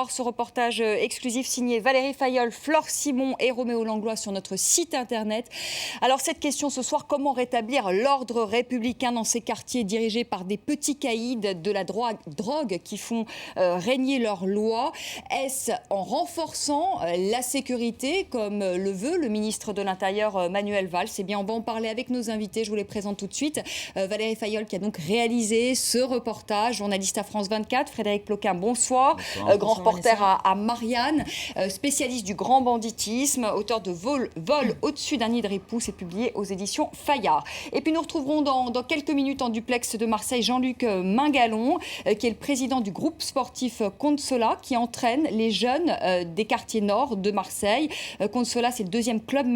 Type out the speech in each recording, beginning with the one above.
Ce reportage exclusif signé Valérie Fayolle, Flore Simon et Roméo Langlois sur notre site internet. Alors cette question ce soir, comment rétablir l'ordre républicain dans ces quartiers dirigés par des petits caïds de la drogue qui font régner leurs lois? Est-ce en renforçant la sécurité comme le veut le ministre de l'Intérieur Manuel Valls? Eh bien on va en parler avec nos invités, je vous les présente tout de suite. Valérie Fayolle qui a donc réalisé ce reportage, journaliste à France 24, Frédéric Ploquin, bonsoir. Grand reporter à Marianne, spécialiste du grand banditisme, auteur de Vol au-dessus d'un nid de ripoux, c'est publié aux éditions Fayard. Et puis nous retrouverons dans quelques minutes en duplex de Marseille Jean-Luc Mingalon, qui est le président du groupe sportif Consola, qui entraîne les jeunes des quartiers nord de Marseille. Consola, c'est le deuxième club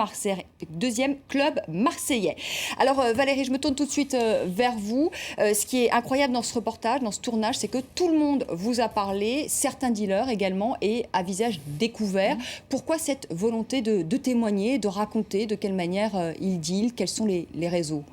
marseillais. Alors Valérie, je me tourne tout de suite vers vous. Ce qui est incroyable dans ce reportage, dans ce tournage, c'est que tout le monde vous a parlé, certains dealers également, et à visage découvert. Pourquoi cette volonté de témoigner, de raconter de quelle manière ils dealent, quels sont les réseaux?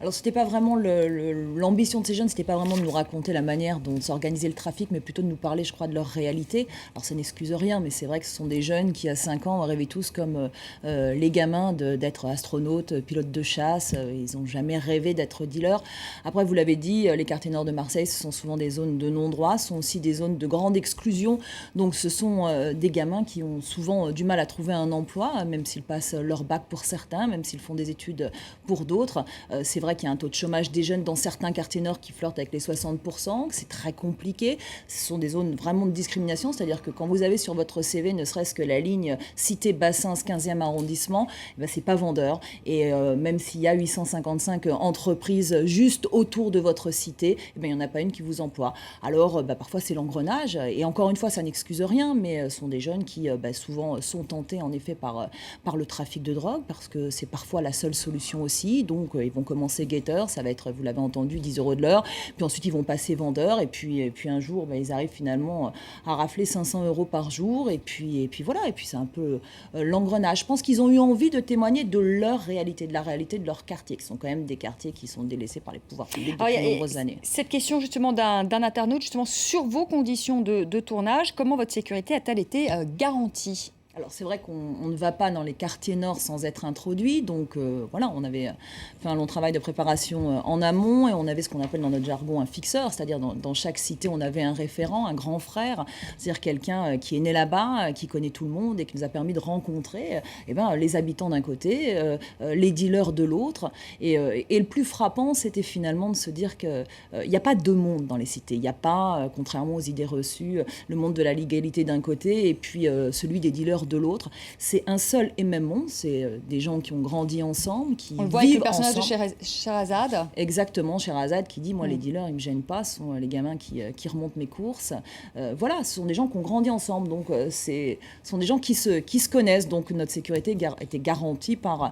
Alors, c'était pas vraiment l'ambition de ces jeunes, c'était pas vraiment de nous raconter la manière dont s'organisait le trafic, mais plutôt de nous parler, je crois, de leur réalité. Alors, ça n'excuse rien, mais c'est vrai que ce sont des jeunes qui, à 5 ans, rêvaient tous comme les gamins d'être astronautes, pilotes de chasse. Ils n'ont jamais rêvé d'être dealers. Après, vous l'avez dit, les quartiers nord de Marseille, ce sont souvent des zones de non-droit, ce sont aussi des zones de grande exclusion. Donc, ce sont des gamins qui ont souvent du mal à trouver un emploi, même s'ils passent leur bac pour certains, même s'ils font des études pour d'autres. C'est vrai qu'il y a un taux de chômage des jeunes dans certains quartiers nord qui flirtent avec les 60%, que c'est très compliqué. Ce sont des zones vraiment de discrimination, c'est-à-dire que quand vous avez sur votre CV ne serait-ce que la ligne Cité Bassins 15e arrondissement, c'est pas vendeur. Et même s'il y a 855 entreprises juste autour de votre cité, il n'y en a pas une qui vous emploie. Alors parfois c'est l'engrenage, et encore une fois ça n'excuse rien, mais ce sont des jeunes qui souvent sont tentés en effet par le trafic de drogue, parce que c'est parfois la seule solution aussi. Donc ils vont commencer guetteurs, ça va être, vous l'avez entendu, 10 € de l'heure, puis ensuite ils vont passer vendeurs, et puis un jour ils arrivent finalement à rafler 500 € par jour, et puis voilà, et puis c'est un peu l'engrenage. Je pense qu'ils ont eu envie de témoigner de leur réalité, de la réalité de leur quartier, qui sont quand même des quartiers qui sont délaissés par les pouvoirs publics depuis de nombreuses années. Cette question justement d'un internaute, justement sur vos conditions de tournage, comment votre sécurité a-t-elle été garantie? Alors c'est vrai qu'on ne va pas dans les quartiers nord sans être introduit, donc voilà, on avait fait un long travail de préparation en amont, et on avait ce qu'on appelle dans notre jargon un fixeur, c'est-à-dire dans chaque cité on avait un référent, un grand frère, c'est-à-dire quelqu'un qui est né là-bas, qui connaît tout le monde et qui nous a permis de rencontrer les habitants d'un côté, les dealers de l'autre, et le plus frappant c'était finalement de se dire qu'il n'y a pas deux mondes dans les cités, il n'y a pas, contrairement aux idées reçues, le monde de la légalité d'un côté et puis celui des dealers de l'autre. C'est un seul et même monde, c'est des gens qui ont grandi ensemble, qui On le vivent voit avec le personnage ensemble. de Sherazade. Exactement, Sherazade qui dit, moi les dealers ils me gênent pas, ce sont les gamins qui remontent mes courses. Voilà, ce sont des gens qui ont grandi ensemble, donc ce sont des gens qui se connaissent, donc notre sécurité était garantie par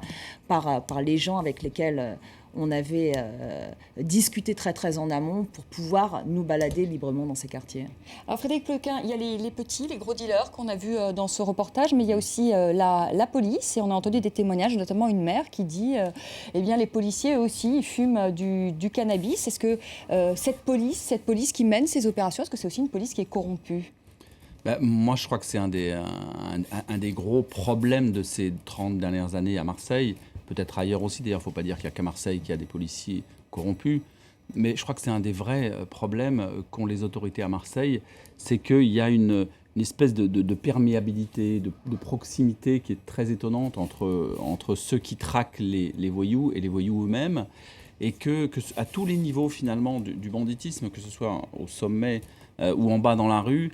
les gens avec lesquels on avait discuté très très en amont pour pouvoir nous balader librement dans ces quartiers. Alors Frédéric Ploquin, il y a les petits, les gros dealers qu'on a vus dans ce reportage, mais il y a aussi la police, et on a entendu des témoignages, notamment une mère qui dit eh bien les policiers eux aussi ils fument du cannabis. Est-ce que cette police qui mène ces opérations, est-ce que c'est aussi une police qui est corrompue? Moi, je crois que c'est un des gros problèmes de ces 30 dernières années à Marseille, peut-être ailleurs aussi. D'ailleurs, il ne faut pas dire qu'il n'y a qu'à Marseille qu'il y a des policiers corrompus. Mais je crois que c'est un des vrais problèmes qu'ont les autorités à Marseille, c'est qu'il y a une espèce de perméabilité, de proximité qui est très étonnante entre ceux qui traquent les voyous et les voyous eux-mêmes, et que à tous les niveaux finalement du banditisme, que ce soit au sommet ou en bas dans la rue,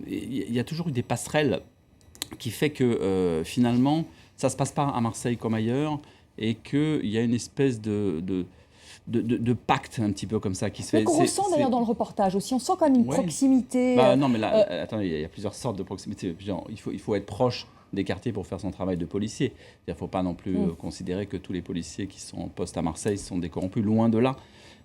il y a toujours eu des passerelles qui fait que finalement ça ne se passe pas à Marseille comme ailleurs, et qu'il y a une espèce de pacte un petit peu comme ça qui se fait. Qu'on ressent d'ailleurs dans le reportage aussi, on sent quand même une proximité. Non mais là, attendez, il y a plusieurs sortes de proximité. Genre, il faut être proche des quartiers pour faire son travail de policier. Il ne faut pas non plus considérer que tous les policiers qui sont en poste à Marseille sont des corrompus, loin de là.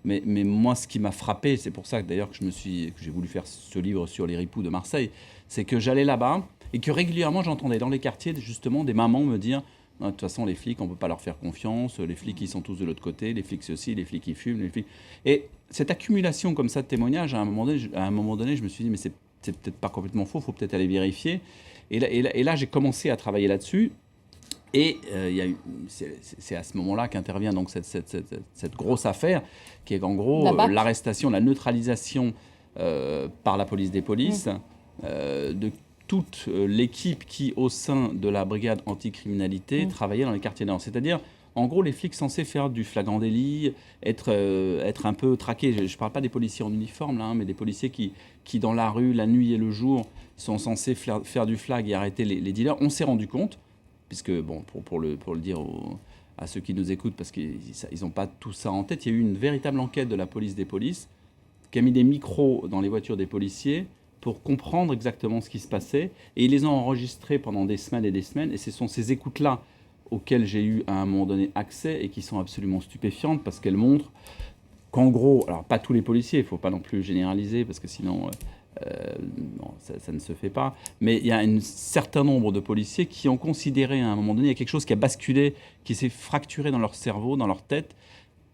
Mais moi, ce qui m'a frappé, c'est pour ça que d'ailleurs que j'ai voulu faire ce livre sur les ripoux de Marseille, c'est que j'allais là-bas et que régulièrement j'entendais dans les quartiers justement des mamans me dire: non, de toute façon, les flics, on ne peut pas leur faire confiance, les flics, ils sont tous de l'autre côté, les flics ceci, les flics, ils fument, les flics... Et cette accumulation comme ça de témoignages, à un moment donné, je me suis dit, mais c'est peut-être pas complètement faux, il faut peut-être aller vérifier. Et là j'ai commencé à travailler là-dessus. Et c'est à ce moment-là qu'intervient donc cette grosse affaire, qui est en gros l'arrestation, la neutralisation par la police des polices de toute l'équipe qui, au sein de la brigade anticriminalité, travaillait dans les quartiers nord. C'est-à-dire, en gros, les flics censés faire du flagrant délit, être un peu traqués. Je ne parle pas des policiers en uniforme, là, mais des policiers qui, dans la rue, la nuit et le jour, sont censés faire du flag et arrêter les dealers. On s'est rendu compte, puisque, bon, pour le dire à ceux qui nous écoutent, parce qu'ils n'ont pas tout ça en tête, il y a eu une véritable enquête de la police des polices qui a mis des micros dans les voitures des policiers pour comprendre exactement ce qui se passait. Et ils les ont enregistrés pendant des semaines et des semaines. Et ce sont ces écoutes-là auxquelles j'ai eu à un moment donné accès et qui sont absolument stupéfiantes parce qu'elles montrent qu'en gros, alors pas tous les policiers, il ne faut pas non plus généraliser parce que sinon ça ne se fait pas, mais il y a un certain nombre de policiers qui ont considéré à un moment donné, il y a quelque chose qui a basculé, qui s'est fracturé dans leur cerveau, dans leur tête,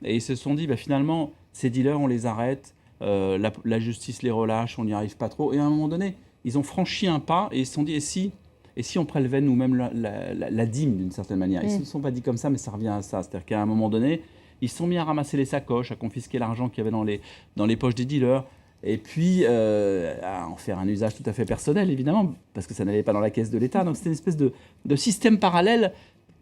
et ils se sont dit, finalement, ces dealers, on les arrête, la justice les relâche, on n'y arrive pas trop, et à un moment donné, ils ont franchi un pas et ils se sont dit, et si on prélevait nous-mêmes la dîme d'une certaine manière. Ils ne se sont pas dit comme ça, mais ça revient à ça, c'est-à-dire qu'à un moment donné, ils se sont mis à ramasser les sacoches, à confisquer l'argent qu'il y avait dans les poches des dealers, et puis à en faire un usage tout à fait personnel, évidemment, parce que ça n'allait pas dans la caisse de l'État. Donc c'était une espèce de système parallèle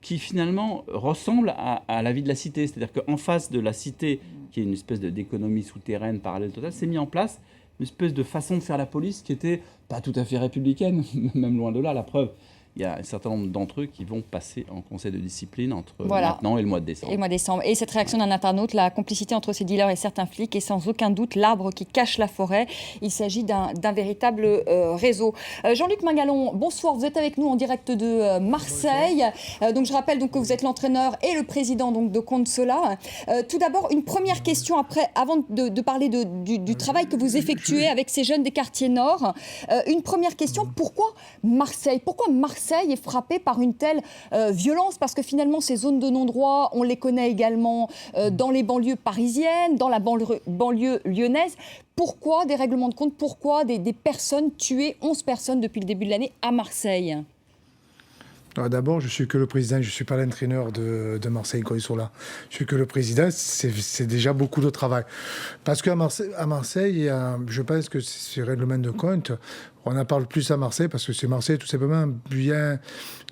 qui finalement ressemble à la vie de la cité. C'est-à-dire qu'en face de la cité, qui est une espèce d'économie souterraine parallèle totale, s'est mis en place une espèce de façon de faire la police qui était pas tout à fait républicaine, même loin de là, la preuve. Il y a un certain nombre d'entre eux qui vont passer en conseil de discipline entre maintenant et le mois de décembre. Et cette réaction d'un internaute, la complicité entre ces dealers et certains flics est sans aucun doute l'arbre qui cache la forêt. Il s'agit d'un véritable réseau. Jean-Luc Mingalon, bonsoir. Vous êtes avec nous en direct de Marseille. Donc je rappelle que vous êtes l'entraîneur et le président de Consola. Tout d'abord, une première question avant de parler du travail que vous effectuez avec ces jeunes des quartiers nord. Une première question, pourquoi Marseille est frappée par une telle violence, parce que finalement ces zones de non-droit, on les connaît également dans les banlieues parisiennes, dans la banlieue lyonnaise. Pourquoi des règlements de compte? Pourquoi des personnes tuées, 11 personnes depuis le début de l'année à Marseille? Alors d'abord, je suis que le président, je ne suis pas l'entraîneur de Marseille quand ils sont là. Je suis que le président, c'est déjà beaucoup de travail. Parce qu'à Marseille, je pense que c'est règlement de compte. On en parle plus à Marseille parce que c'est Marseille tout simplement bien.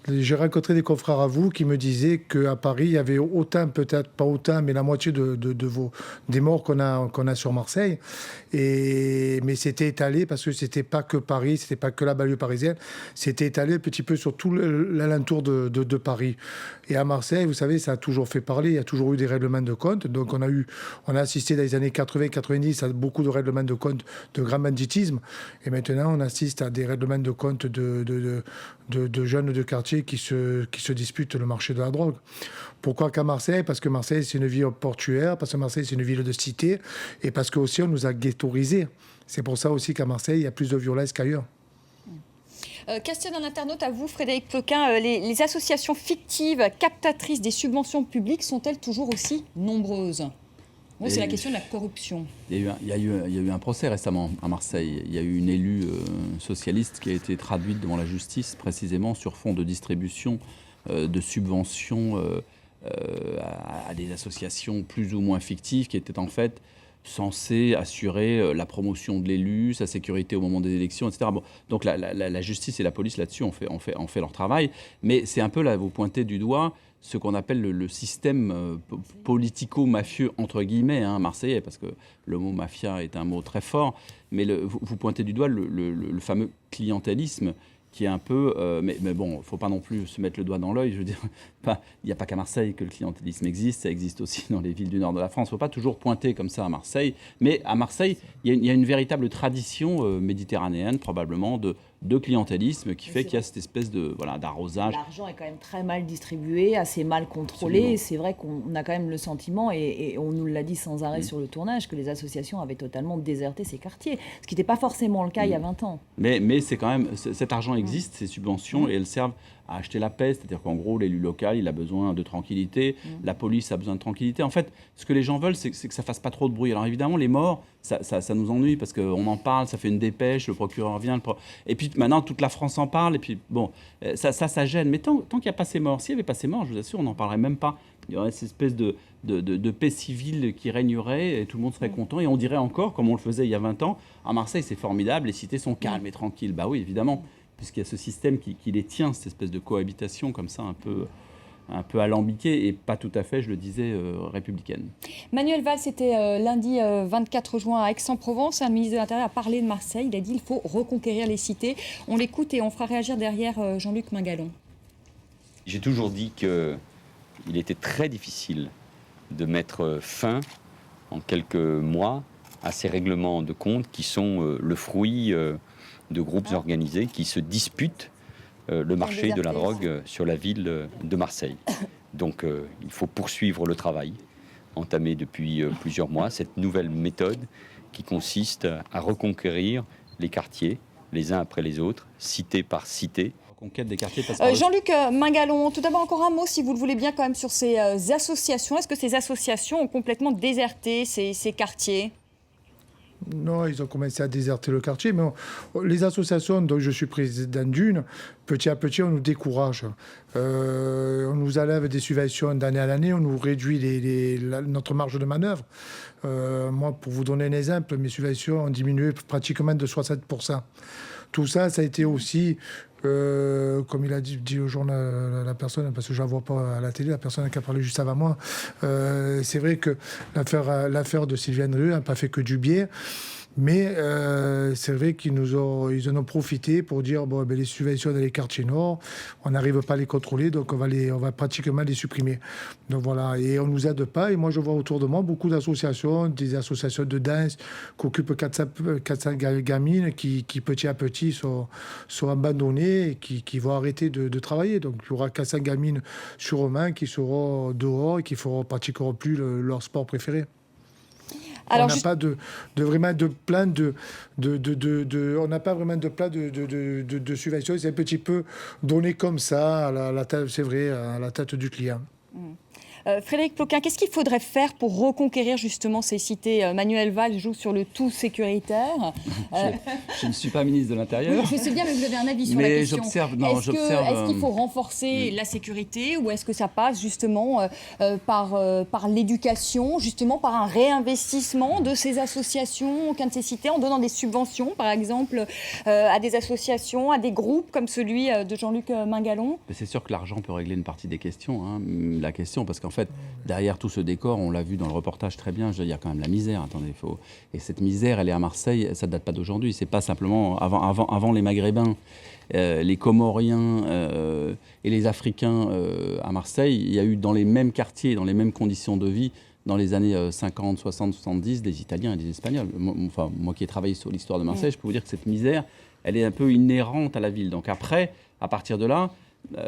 J'ai rencontré des confrères à vous qui me disaient qu'à Paris, il y avait autant, peut-être pas autant, mais la moitié des morts qu'on a sur Marseille. Mais c'était étalé parce que c'était pas que Paris, c'était pas que la banlieue parisienne, c'était étalé un petit peu sur tout l'alentour de Paris. Et à Marseille, vous savez, ça a toujours fait parler, il y a toujours eu des règlements de compte. Donc on a assisté dans les années 80-90 à beaucoup de règlements de compte de grand banditisme. Et maintenant, on assiste à des règlements de compte de jeunes de quartier qui se disputent le marché de la drogue. Pourquoi qu'à Marseille? Parce que Marseille, c'est une ville portuaire, parce que Marseille, c'est une ville de cité, et parce qu'aussi, on nous a ghettoisés. C'est pour ça aussi qu'à Marseille, il y a plus de violence qu'ailleurs. Question d'un internaute à vous, Frédéric Ploquin. Les associations fictives captatrices des subventions publiques sont-elles toujours aussi nombreuses? C'est la question de la corruption. Il y a eu un procès récemment à Marseille. Il y a eu une élue socialiste qui a été traduite devant la justice précisément sur fond de distribution de subventions à des associations plus ou moins fictives qui étaient en fait censées assurer la promotion de l'élu, sa sécurité au moment des élections, etc. Bon, donc la justice et la police là-dessus ont fait leur travail. Mais c'est un peu là, vous pointez du doigt ce qu'on appelle le système politico-mafieux, entre guillemets, marseillais, parce que le mot mafia est un mot très fort, mais vous pointez du doigt le fameux clientélisme qui est un peu... mais bon, il ne faut pas non plus se mettre le doigt dans l'œil. Je veux dire, il n'y a pas qu'à Marseille que le clientélisme existe, ça existe aussi dans les villes du nord de la France. Il ne faut pas toujours pointer comme ça à Marseille. Mais à Marseille, il y a une véritable tradition méditerranéenne, probablement, de clientélisme qui fait qu'il y a cette espèce d'arrosage. L'argent est quand même très mal distribué, assez mal contrôlé. Absolument. C'est vrai qu'on a quand même le sentiment, et on nous l'a dit sans arrêt sur le tournage, que les associations avaient totalement déserté ces quartiers, ce qui n'était pas forcément le cas il y a 20 ans. Mais c'est quand même, cet argent existent, ces subventions, et elles servent à acheter la paix. C'est-à-dire qu'en gros, l'élu local, il a besoin de tranquillité, la police a besoin de tranquillité. En fait, ce que les gens veulent, c'est que ça fasse pas trop de bruit. Alors évidemment, les morts, ça nous ennuie parce qu'on en parle, ça fait une dépêche, le procureur vient, et puis maintenant, toute la France en parle, et puis bon, ça gêne. Mais tant qu'il n'y a pas ces morts, s'il n'y avait pas ces morts, je vous assure, on n'en parlerait même pas. Il y aurait cette espèce de paix civile qui régnerait et tout le monde serait content. Et on dirait encore, comme on le faisait il y a 20 ans, à Marseille, c'est formidable, les cités sont calmes et tranquilles. Bah oui, évidemment, puisqu'il y a ce système qui les tient, cette espèce de cohabitation comme ça, un peu alambiquée et pas tout à fait, je le disais, républicaine. Manuel Valls, c'était lundi 24 juin à Aix-en-Provence. Un ministre de l'Intérieur a parlé de Marseille. Il a dit qu'il faut reconquérir les cités. On l'écoute et on fera réagir derrière Jean-Luc Mingalon. J'ai toujours dit qu'il était très difficile de mettre fin en quelques mois à ces règlements de compte qui sont le fruit de groupes organisés qui se disputent le marché de la drogue sur la ville de Marseille. Donc il faut poursuivre le travail entamé depuis plusieurs mois, cette nouvelle méthode qui consiste à reconquérir les quartiers les uns après les autres, cité par cité. Conquête des quartiers Jean-Luc Mingalon, tout d'abord encore un mot, si vous le voulez bien, quand même sur ces associations. Est-ce que ces associations ont complètement déserté ces quartiers ? Non, ils ont commencé à déserter le quartier, mais les associations dont je suis président d'une, petit à petit, on nous décourage. On nous enlève des subventions d'année à l'année, on nous réduit notre marge de manœuvre. Moi, pour vous donner un exemple, mes subventions ont diminué pratiquement de 60%. Tout ça, ça a été aussi, comme il a dit au journal la personne, parce que je ne la vois pas à la télé, la personne qui a parlé juste avant moi, c'est vrai que l'affaire de Sylviane Rioux n'a pas fait que du bien. Mais c'est vrai qu'ils en ont profité pour dire bon, ben, les subventions dans les quartiers nord, on n'arrive pas à les contrôler, donc on va pratiquement les supprimer. Donc voilà, et on ne nous aide pas. Et moi, je vois autour de moi beaucoup d'associations, des associations de danse qui occupent 400 gamines qui petit à petit sont abandonnées et qui vont arrêter de travailler. Donc il y aura 400 gamines sur eux-mêmes qui seront dehors et qui ne pratiqueront plus leur sport préféré. Alors, on n'a pas vraiment de plan on n'a pas vraiment de plan de subvention. C'est un petit peu donné comme ça, c'est vrai, à la tête du client. Frédéric Ploquin, qu'est-ce qu'il faudrait faire pour reconquérir justement ces cités ? Manuel Valls joue sur le tout sécuritaire. Je ne suis pas ministre de l'Intérieur. Oui, je sais bien, mais vous avez un avis sur la question. Est-ce qu'il faut renforcer la sécurité ou est-ce que ça passe justement par l'éducation, justement par un réinvestissement de ces associations au sein de ces cités, en donnant des subventions, par exemple, à des associations, à des groupes comme celui de Jean-Luc Mingalon ? C'est sûr que l'argent peut régler une partie des questions. La question, parce qu'en fait, derrière tout ce décor, on l'a vu dans le reportage très bien, il y a quand même la misère. Attendez, et cette misère, elle est à Marseille, ça ne date pas d'aujourd'hui. C'est pas simplement avant les Maghrébins, les Comoriens et les Africains à Marseille. Il y a eu dans les mêmes quartiers, dans les mêmes conditions de vie, dans les années 50, 60, 70, des Italiens et des Espagnols. Moi qui ai travaillé sur l'histoire de Marseille, je peux vous dire que cette misère, elle est un peu inhérente à la ville. Donc après, à partir de là,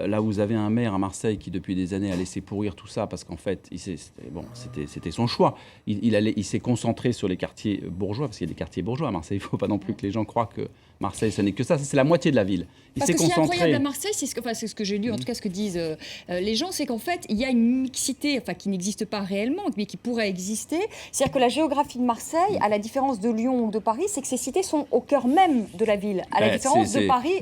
là où vous avez un maire à Marseille qui depuis des années a laissé pourrir tout ça parce qu'en fait c'était son choix. Il s'est concentré sur les quartiers bourgeois parce qu'il y a des quartiers bourgeois à Marseille. Il ne faut pas non plus que les gens croient que Marseille ce n'est que ça. C'est la moitié de la ville. Parce que ce qui est incroyable à Marseille, c'est ce que j'ai lu, en tout cas ce que disent les gens, c'est qu'en fait il y a une mixité qui n'existe pas réellement mais qui pourrait exister. C'est-à-dire que la géographie de Marseille, à la différence de Lyon ou de Paris, c'est que ces cités sont au cœur même de la ville, à la différence de Paris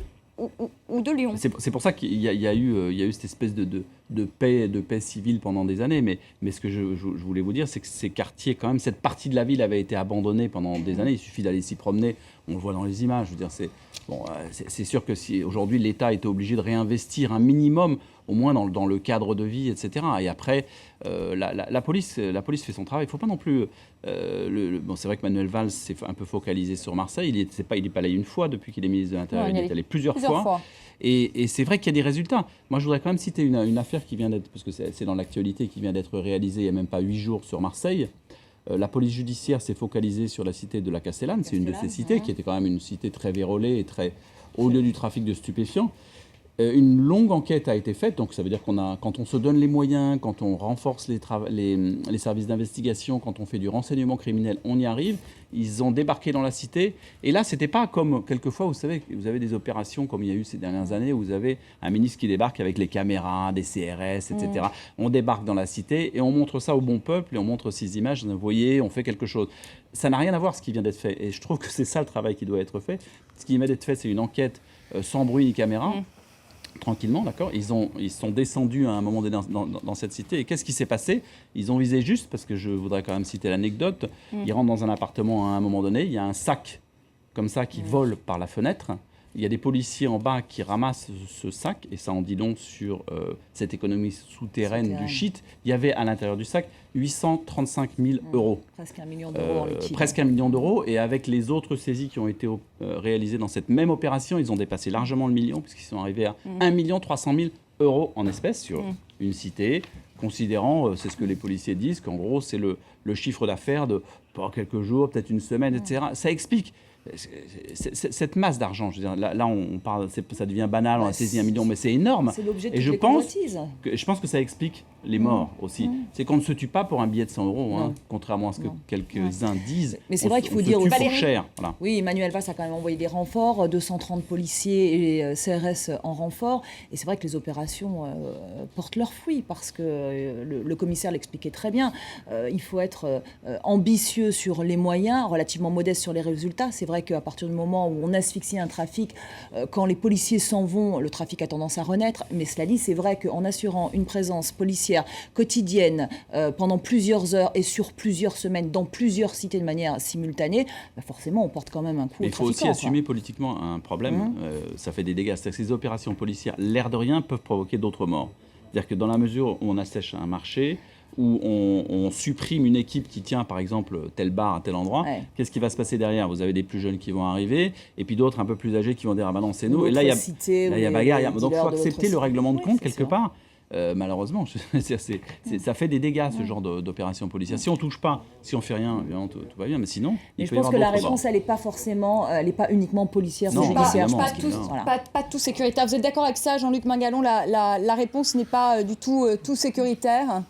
ou de Lyon. C'est pour ça qu'il y a eu cette espèce de paix civile pendant des années. Mais ce que je voulais vous dire, c'est que ces quartiers, quand même, cette partie de la ville avait été abandonnée pendant des années. Il suffit d'aller s'y promener. On le voit dans les images. Je veux dire, c'est sûr que si aujourd'hui l'État était obligé de réinvestir un minimum, au moins dans le cadre de vie, etc. Et après, la police fait son travail. Il ne faut pas non plus... c'est vrai que Manuel Valls s'est un peu focalisé sur Marseille. Il n'est pas allé une fois depuis qu'il est ministre de l'Intérieur. Il est allé plusieurs fois. Et c'est vrai qu'il y a des résultats. Moi, je voudrais quand même citer une affaire qui vient d'être... Parce que c'est dans l'actualité, qui vient d'être réalisée il n'y a même pas 8 jours sur Marseille. La police judiciaire s'est focalisée sur la cité de la Castellane. C'est une de ces cités qui était quand même une cité très vérolée et très au lieu du trafic de stupéfiants. Une longue enquête a été faite, donc ça veut dire quand on se donne les moyens, quand on renforce les services d'investigation, quand on fait du renseignement criminel, on y arrive. Ils ont débarqué dans la cité. Et là, c'était pas comme quelquefois, vous savez, vous avez des opérations comme il y a eu ces dernières années, où vous avez un ministre qui débarque avec les caméras, des CRS, etc. On débarque dans la cité et on montre ça au bon peuple et on montre ces images. Vous voyez, on fait quelque chose. Ça n'a rien à voir ce qui vient d'être fait. Et je trouve que c'est ça le travail qui doit être fait. Ce qui vient d'être fait, c'est une enquête sans bruit ni caméra. Tranquillement, d'accord. Ils sont descendus à un moment donné dans cette cité. Et qu'est-ce qui s'est passé? Ils ont visé juste, parce que je voudrais quand même citer l'anecdote. Ils rentrent dans un appartement à un moment donné. Il y a un sac comme ça qui vole par la fenêtre. Il y a des policiers en bas qui ramassent ce sac. Et ça en dit long sur cette économie souterraine du shit. Il y avait à l'intérieur du sac 835 000 euros. Presque 1 million d'euros en liquide. Presque 1 million d'euros. Et avec les autres saisies qui ont été réalisées dans cette même opération, ils ont dépassé largement le million, puisqu'ils sont arrivés à 1 300 000 euros en espèces sur une cité, considérant, c'est ce que les policiers disent, qu'en gros, c'est le chiffre d'affaires de quelques jours, peut-être une semaine, etc. Ça explique cette masse d'argent. Je veux dire, là on parle, ça devient banal, on a saisi 1 million, mais c'est énorme. C'est l'objet de Et toutes je les pense convoitises. je pense que ça explique les morts aussi. C'est qu'on ne se tue pas pour un billet de 100 euros, hein, contrairement à ce que quelques-uns disent. Mais c'est vrai qu'il faut on se dire tue aussi- pour Valérie. cher. Voilà. Oui, Emmanuel Valls a quand même envoyé des renforts, 230 policiers et CRS en renfort. Et c'est vrai que les opérations portent leurs fruits parce que le commissaire l'expliquait très bien. Il faut être ambitieux sur les moyens, relativement modeste sur les résultats. C'est vrai qu'à partir du moment où on asphyxie un trafic, quand les policiers s'en vont, le trafic a tendance à renaître. Mais cela dit, c'est vrai qu'en assurant une présence policière quotidienne pendant plusieurs heures et sur plusieurs semaines dans plusieurs cités de manière simultanée, forcément, on porte quand même un coup Mais aux il faut aussi trafiquants, quoi. assumer politiquement un problème. Ça fait des dégâts. C'est-à-dire que ces opérations policières, l'air de rien, peuvent provoquer d'autres morts. C'est-à-dire que dans la mesure où on assèche un marché, où on supprime une équipe qui tient, par exemple, tel bar à tel endroit, qu'est-ce qui va se passer derrière? Vous avez des plus jeunes qui vont arriver, et puis d'autres un peu plus âgés qui vont dire « Ah ben non, c'est nous ». Et là, il y a bagarre. Donc, il faut accepter le règlement de compte quelque part. Malheureusement, ça fait des dégâts, ce genre d'opération policière. Si on ne touche pas, si on ne fait rien, évidemment, tout va bien. Mais sinon, Mais il je peut y pense avoir que la d'autres réponse, elle n'est pas forcément, elle n'est pas uniquement policière Non, ou judiciaire. évidemment, Pas tous, Voilà. pas tous sécuritaires. Vous êtes d'accord avec ça, Jean-Luc Mingalon? La réponse n'est pas du tout sécuritaire.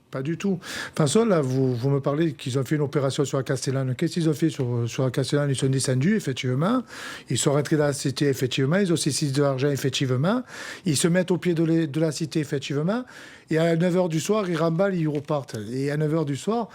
Pas du tout. De toute façon, là, vous me parlez qu'ils ont fait une opération sur la Castellane. Qu'est-ce qu'ils ont fait sur la Castellane? Ils sont descendus, effectivement. Ils sont rentrés dans la cité, effectivement. Ils ont saisi de l'argent, effectivement. Ils se mettent au pied de la cité, effectivement. Et à 9h du soir, ils remballent, ils repartent. Et à 9h du soir,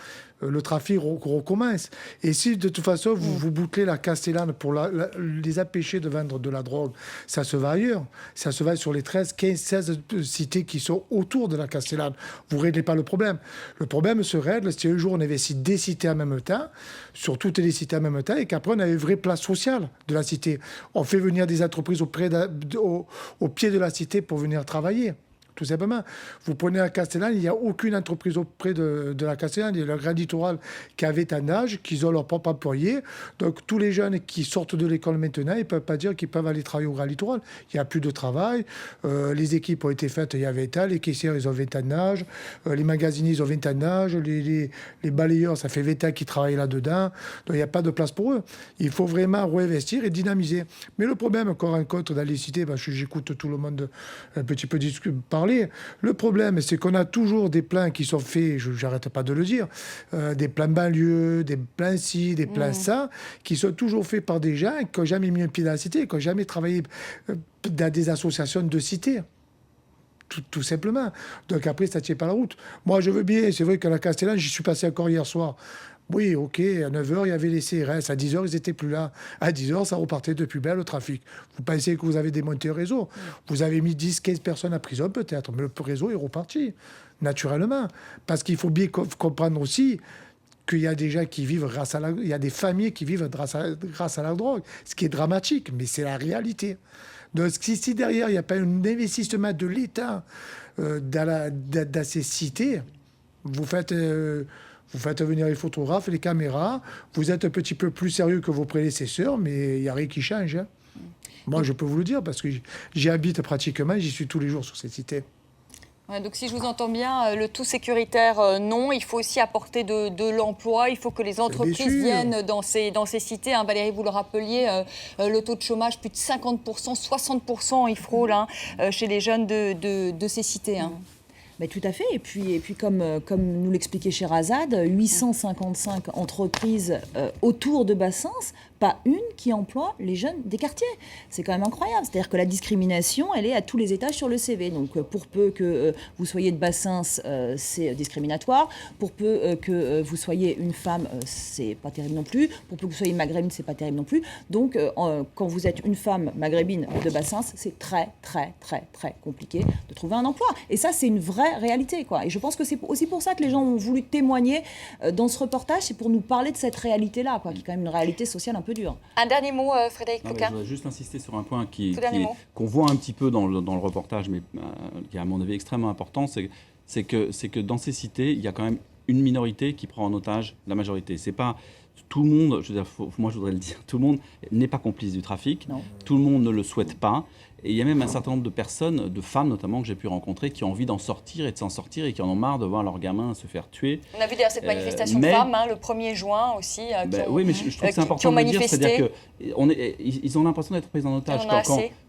le trafic recommence. Et si, de toute façon, vous bouclez la Castellane pour les empêcher de vendre de la drogue, ça se va ailleurs. Ça se va sur les 13, 15, 16 cités qui sont autour de la Castellane. Vous ne réglez pas le problème. Le problème se règle si un jour on investit des cités en même temps, sur toutes les cités en même temps, et qu'après on a une vraie place sociale de la cité. On fait venir des entreprises au pied de la cité pour venir travailler. Tout simplement. Vous prenez la Castellane, il n'y a aucune entreprise auprès de la Castellane. Il y a le Grand Littoral qui avait un âge, qui ont leur propre employé. Donc tous les jeunes qui sortent de l'école maintenant, ils ne peuvent pas dire qu'ils peuvent aller travailler au Grand Littoral. Il n'y a plus de travail. Les équipes ont été faites il y a 20 ans. Les caissières, ils ont 20 ans d'âge. Les magasiniers, ils ont 20 ans d'âge. Les balayeurs, ça fait 20 ans qu'ils travaillent là-dedans. Donc il n'y a pas de place pour eux. Il faut vraiment réinvestir et dynamiser. Mais le problème qu'on rencontre dans les cités, parce que j'écoute tout le monde un petit peu parler, le problème, c'est qu'on a toujours des plans qui sont faits, j'arrête pas de le dire, des plans banlieue, des plans ci, des plans ça, qui sont toujours faits par des gens qui n'ont jamais mis un pied dans la cité, qui n'ont jamais travaillé dans des associations de cité. Tout simplement. Donc après, ça ne tient pas la route. Moi, je veux bien, c'est vrai qu'à la Castellane, j'y suis passé encore hier soir. Oui, ok, à 9h, il y avait les CRS. À 10h, ils n'étaient plus là. À 10h, ça repartait de plus belle, le trafic. Vous pensez que vous avez démonté le réseau. Vous avez mis 10, 15 personnes à prison, peut-être. Mais le réseau est reparti, naturellement. Parce qu'il faut bien comprendre aussi qu'il y a des gens qui vivent grâce à il y a des familles qui vivent grâce à la drogue. Ce qui est dramatique, mais c'est la réalité. Donc, si derrière, il n'y a pas un investissement de l'État dans ces cités, vous faites venir les photographes, les caméras, vous êtes un petit peu plus sérieux que vos prédécesseurs, mais il n'y a rien qui change. Hein. Moi, je peux vous le dire, parce que j'y habite pratiquement, j'y suis tous les jours sur cette cité. Ouais, donc si je vous entends bien, le tout sécuritaire, non. Il faut aussi apporter de l'emploi. Il faut que les entreprises viennent dans ces cités. Hein. Valérie, vous le rappeliez, le taux de chômage, plus de 50%, 60% il frôle chez les jeunes de ces cités. Hein. Mais tout à fait. Et puis comme nous l'expliquait Sherazade, 855 entreprises autour de Bassens, pas une qui emploie les jeunes des quartiers. C'est quand même incroyable. C'est-à-dire que la discrimination, elle est à tous les étages sur le CV. Donc pour peu que vous soyez de Bassens, c'est discriminatoire. Pour peu que vous soyez une femme, c'est pas terrible non plus. Pour peu que vous soyez maghrébine, c'est pas terrible non plus. Donc quand vous êtes une femme maghrébine de Bassens, c'est très, très, très, très compliqué de trouver un emploi. Et ça, c'est une vraie réalité, quoi. Et je pense que c'est aussi pour ça que les gens ont voulu témoigner dans ce reportage, c'est pour nous parler de cette réalité-là, quoi, qui est quand même une réalité sociale un peu dure. Un dernier mot, Frédéric Ploquin. Je voudrais juste insister sur un point qu'on voit un petit peu dans le reportage, mais qui est à mon avis extrêmement important, c'est que dans ces cités, il y a quand même une minorité qui prend en otage la majorité. C'est pas tout le monde, je veux dire, moi je voudrais le dire, tout le monde n'est pas complice du trafic, non. Tout le monde ne le souhaite pas. Et il y a même un certain nombre de personnes, de femmes notamment, que j'ai pu rencontrer, qui ont envie d'en sortir et de s'en sortir et qui en ont marre de voir leurs gamins se faire tuer. On a vu d'ailleurs cette manifestation de femmes, le 1er juin aussi. Oui, mais je trouve que c'est important de le dire, c'est-à-dire qu'ils ont l'impression d'être pris en otage.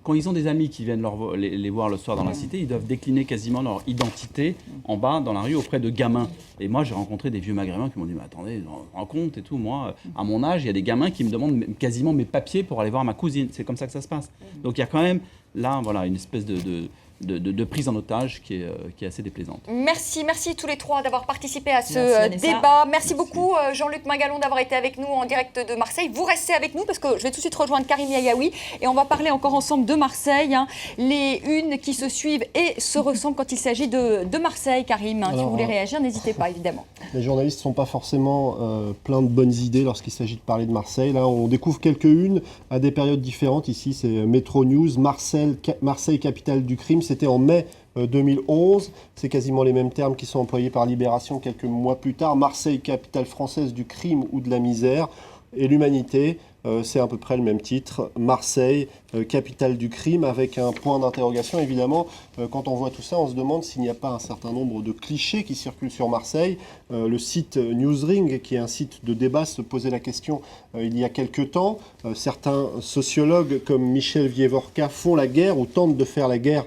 Quand ils ont des amis qui viennent les voir le soir dans la cité, ils doivent décliner quasiment leur identité en bas, dans la rue, auprès de gamins. Et moi, j'ai rencontré des vieux maghrébins qui m'ont dit « Mais attendez, vous vous rendez compte et tout, moi, à mon âge, il y a des gamins qui me demandent quasiment mes papiers pour aller voir ma cousine. » C'est comme ça que ça se passe. Donc il y a quand même là, voilà, une espèce de prise en otage qui est assez déplaisante. Merci tous les trois d'avoir participé à ce débat. Merci beaucoup Jean-Luc Mingalon d'avoir été avec nous en direct de Marseille. Vous restez avec nous parce que je vais tout de suite rejoindre Karim Yayaoui et on va parler encore ensemble de Marseille. Hein. Les unes qui se suivent et se ressemblent quand il s'agit de Marseille, Karim. Alors, si vous voulez réagir, n'hésitez pas, évidemment. Les journalistes ne sont pas forcément pleins de bonnes idées lorsqu'il s'agit de parler de Marseille. Là, on découvre quelques-unes à des périodes différentes. Ici, c'est Metro News, Marseille, capitale du crime. C'était en mai 2011. C'est quasiment les mêmes termes qui sont employés par Libération quelques mois plus tard. Marseille, capitale française du crime ou de la misère. Et l'Humanité, c'est à peu près le même titre. Marseille, capitale du crime, avec un point d'interrogation. Évidemment, quand on voit tout ça, on se demande s'il n'y a pas un certain nombre de clichés qui circulent sur Marseille. Le site Newsring, qui est un site de débat, se posait la question il y a quelque temps. Certains sociologues, comme Michel Vievorka, font la guerre ou tentent de faire la guerre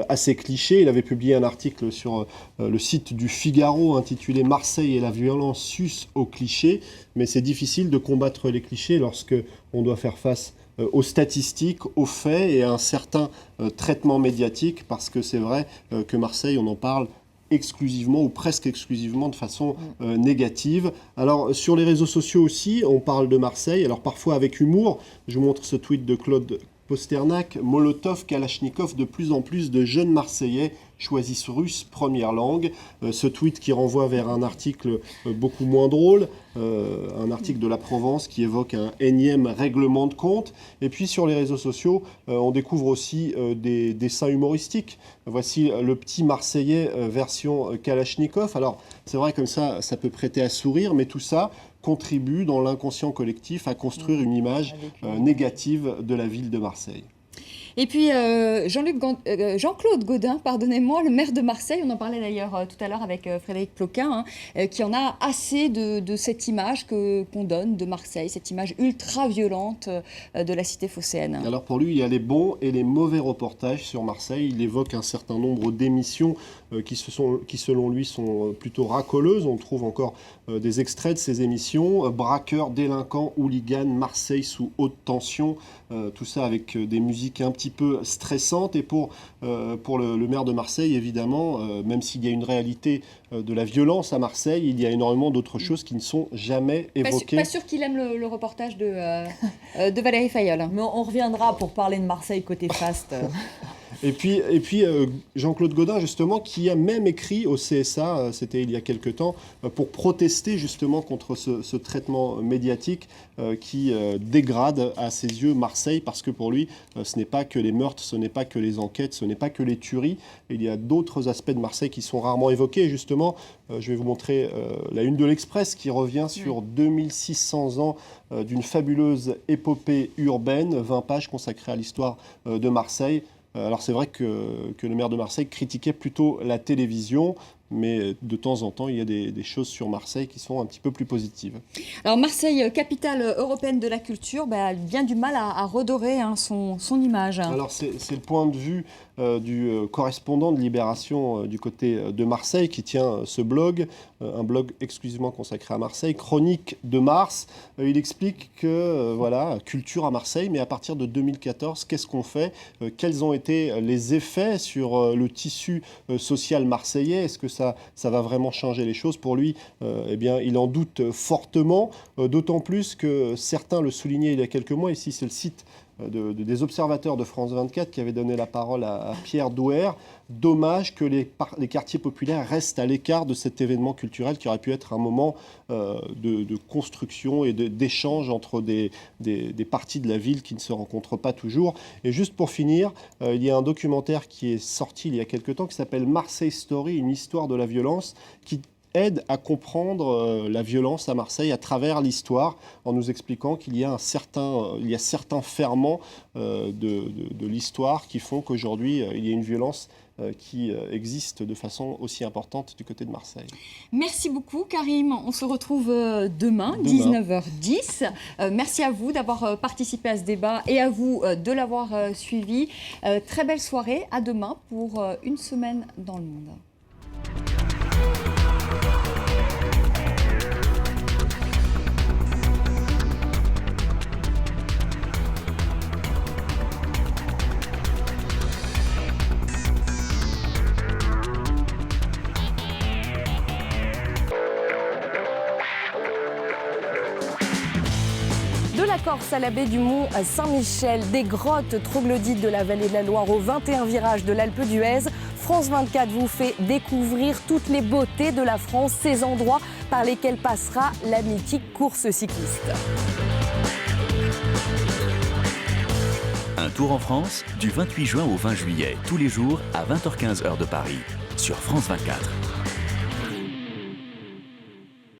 à ces clichés. Il avait publié un article sur le site du Figaro intitulé « Marseille et la violence suce aux clichés ». Mais c'est difficile de combattre les clichés lorsque on doit faire face aux statistiques, aux faits et à un certain traitement médiatique, parce que c'est vrai que Marseille, on en parle exclusivement ou presque exclusivement de façon négative. Alors sur les réseaux sociaux aussi, on parle de Marseille, alors parfois avec humour. Je vous montre ce tweet de Claude Posternak, Molotov, Kalachnikov, de plus en plus de jeunes Marseillais choisissent russe première langue. Ce tweet qui renvoie vers un article beaucoup moins drôle, un article de La Provence qui évoque un énième règlement de compte. Et puis sur les réseaux sociaux, on découvre aussi des dessins humoristiques. Voici le petit Marseillais version Kalachnikov. Alors c'est vrai comme ça peut prêter à sourire, mais tout ça contribue dans l'inconscient collectif à construire une image négative de la ville de Marseille. Et puis Jean-Claude Gaudin, pardonnez-moi, le maire de Marseille, on en parlait d'ailleurs tout à l'heure avec Frédéric Ploquin, qui en a assez de cette image qu'on donne de Marseille, cette image ultra-violente de la cité phocéenne. Alors pour lui, il y a les bons et les mauvais reportages sur Marseille. Il évoque un certain nombre d'émissions qui selon lui sont plutôt racoleuses. On trouve encore des extraits de ces émissions. Braqueurs, délinquants, hooligans, Marseille sous haute tension. Tout ça avec des musiques un petit peu stressantes. Et pour le maire de Marseille, évidemment, même s'il y a une réalité de la violence à Marseille, il y a énormément d'autres choses qui ne sont jamais évoquées. Pas sûr qu'il aime le reportage de Valérie Fayolle. Mais on reviendra pour parler de Marseille côté faste. Et puis Jean-Claude Gaudin, justement, qui a même écrit au CSA, c'était il y a quelque temps, pour protester justement contre ce traitement médiatique qui dégrade à ses yeux Marseille, parce que pour lui, ce n'est pas que les meurtres, ce n'est pas que les enquêtes, ce n'est pas que les tueries. Il y a d'autres aspects de Marseille qui sont rarement évoqués. Et justement, je vais vous montrer la une de l'Express qui revient sur 2600 ans d'une fabuleuse épopée urbaine, 20 pages consacrées à l'histoire de Marseille. Alors c'est vrai que le maire de Marseille critiquait plutôt la télévision, mais de temps en temps, il y a des choses sur Marseille qui sont un petit peu plus positives. Alors Marseille, capitale européenne de la culture, a bien du mal à redorer son image. Alors c'est le point de vue du correspondant de Libération du côté de Marseille qui tient ce blog, un blog exclusivement consacré à Marseille, Chronique de Mars. Il explique que voilà, culture à Marseille, mais à partir de 2014, qu'est-ce qu'on fait? Quels ont été les effets sur le tissu social marseillais? Est-ce que ça va vraiment changer les choses? Pour lui, eh bien, il en doute fortement, d'autant plus que certains le soulignaient il y a quelques mois. Ici, c'est le site des observateurs de France 24 qui avait donné la parole à Pierre Douer. Dommage que les quartiers populaires restent à l'écart de cet événement culturel qui aurait pu être un moment de construction et d'échange entre des parties de la ville qui ne se rencontrent pas toujours. Et juste pour finir, il y a un documentaire qui est sorti il y a quelque temps qui s'appelle Marseille Story, une histoire de la violence, qui aide à comprendre la violence à Marseille à travers l'histoire, en nous expliquant qu'il y a certains ferments de l'histoire qui font qu'aujourd'hui, il y a une violence qui existe de façon aussi importante du côté de Marseille. Merci beaucoup Karim, on se retrouve demain. 19h10. Merci à vous d'avoir participé à ce débat et à vous de l'avoir suivi. Très belle soirée, à demain pour une semaine dans le monde. Corse à la baie du Mont Saint-Michel, des grottes troglodytes de la vallée de la Loire aux 21 virages de l'Alpe d'Huez, France 24 vous fait découvrir toutes les beautés de la France, ces endroits par lesquels passera la mythique course cycliste. Un tour en France, du 28 juin au 20 juillet, tous les jours à 20h15 heure de Paris, sur France 24.